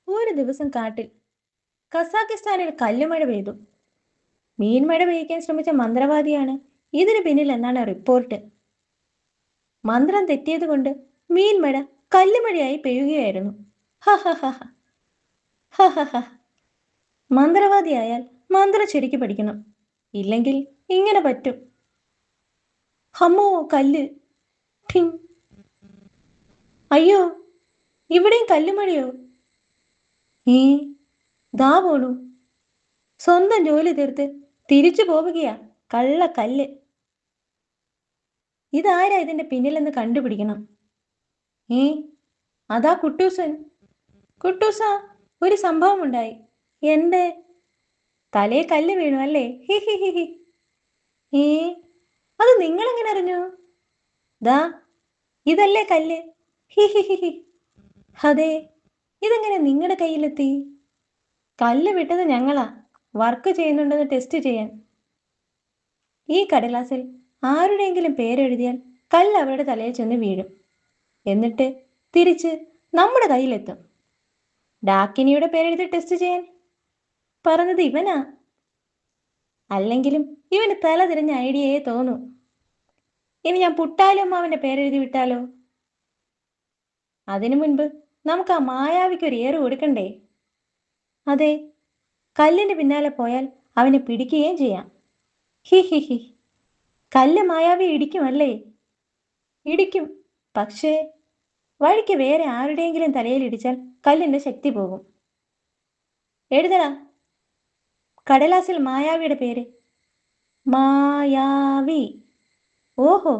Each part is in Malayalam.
ഒരു ദിവസം കാട്ടിൽ കസാക്കിസ്ഥാനിൽ കല്ലുമഴ പെയ്തു. മീൻമഴ പെയ്യിക്കാൻ ശ്രമിച്ച മന്ത്രവാദിയാണ് ഇതിന് പിന്നിൽ എന്നാണ് റിപ്പോർട്ട്. മന്ത്രം തെറ്റിയതുകൊണ്ട് മീൻമഴ കല്ലുമഴയായി പെയ്യുകയായിരുന്നു. മന്ത്രവാദിയായാൽ മന്ത്രം ശരിക്ക് പഠിക്കണം, ഇല്ലെങ്കിൽ ഇങ്ങനെ പറ്റും. ഹമ്മോ കല്ല്! ഠിങ്! അയ്യോ, ഇവിടെയും കല്ലുമഴയോ? ഏ, ദാ പോണു. സ്വന്തം ജോലി തീർത്ത് തിരിച്ചു പോവുകയാ കള്ളക്കല്ല്. ഇതാരാ ഇതിന്റെ പിന്നിലെന്ന് കണ്ടുപിടിക്കണം. ഏ, അതാ കുട്ടൂസൻ. കുട്ടൂസ, ഒരു സംഭവം ഉണ്ടായി. എന്റെ തലേ കല്ല് വീണു അല്ലേ? He he he he. ഏ, അത് നിങ്ങളെങ്ങനെ അറിഞ്ഞു? ദാ ഇതല്ലേ കല്ല്. He he he he. അതെ, ഇതെങ്ങനെ നിങ്ങളുടെ കയ്യിലെത്തി? കല്ല് വിട്ടത് ഞങ്ങളാ, വർക്ക് ചെയ്യുന്നുണ്ടെന്ന് ടെസ്റ്റ് ചെയ്യാൻ. ഈ കടലാസിൽ ആരുടെയെങ്കിലും പേരെഴുതിയാൽ കല്ല് അവരുടെ തലയിൽ ചെന്ന് വീഴും. എന്നിട്ട് തിരിച്ച് നമ്മുടെ കയ്യിലെത്തും. ഡാക്കിനിയുടെ പേരെഴുതി ടെസ്റ്റ് ചെയ്യാൻ പറഞ്ഞത് ഇവനാ. അല്ലെങ്കിലും ഇവന് തല തിരിഞ്ഞ ഐഡിയയെ തോന്നൂ. ഇനി ഞാൻ പുട്ടാലമ്മാവന്റെ പേരെഴുതി വിട്ടാലോ? അതിനു മുൻപ് നമുക്ക് ആ മായാവിക്ക് ഒരു ഏറ് കൊടുക്കണ്ടേ? അതെ, കല്ലിന് പിന്നാലെ പോയാൽ അവനെ പിടിക്കുകയും ചെയ്യാം. He he he. കല്ല് മായാവി ഇടിക്കുമല്ലേ? ഇടിക്കും, പക്ഷേ വഴിക്ക് വേറെ ആരുടെയെങ്കിലും തലയിൽ ഇടിച്ചാൽ കല്ലിന്റെ ശക്തി പോകും. എഴുതടാ കടലാസിൽ മായാവിയുടെ പേര്. മായാവി. ഓഹോ,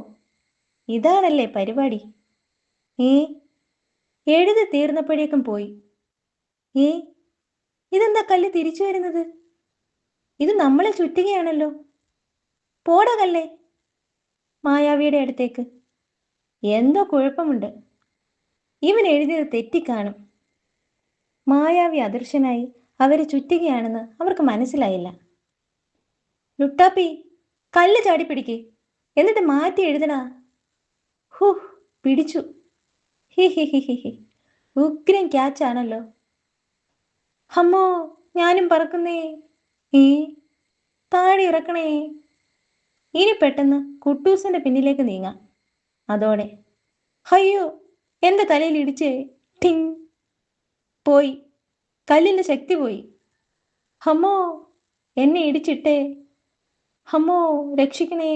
ഇതാണല്ലേ പരിപാടി. ഏ, എഴുതി തീർന്നപ്പോഴേക്കും പോയി. ഏ, ഇതെന്താ കല്ല് തിരിച്ചു വരുന്നത്? ഇത് നമ്മളെ ചുറ്റുകയാണല്ലോ. പോടാ കല്ലേ മായാവിയുടെ അടുത്തേക്ക്. എന്തോ കുഴപ്പമുണ്ട്. ഇവൻ എഴുതിയത് തെറ്റിക്കാണും. മായാവി അദൃശ്യനായി അവരെ ചുറ്റുകയാണെന്ന് അവർക്ക് മനസ്സിലായില്ല. ലുട്ടാപ്പി, കല്ല് ചാടി പിടിക്ക്, എന്നിട്ട് മാറ്റി എഴുതടാ. ഹൂ, പിടിച്ചു. He he he he he. ഉഗ്രൻ ക്യാച്ചാണല്ലോ. അമ്മോ, ഞാനും പറക്കുന്നേ. ഏ, താഴെ ഇറക്കണേ. ഇനി പെട്ടെന്ന് കുട്ടൂസിന്റെ പിന്നിലേക്ക് നീങ്ങാം. അതോടെ അയ്യോ, എന്റെ തലയിൽ ഇടിച്ചേ. ടിങ്! പോയി, കല്ലിന്റെ ശക്തി പോയി. അമ്മോ, എന്നെ ഇടിച്ചിട്ടേ. അമ്മോ, രക്ഷിക്കണേ.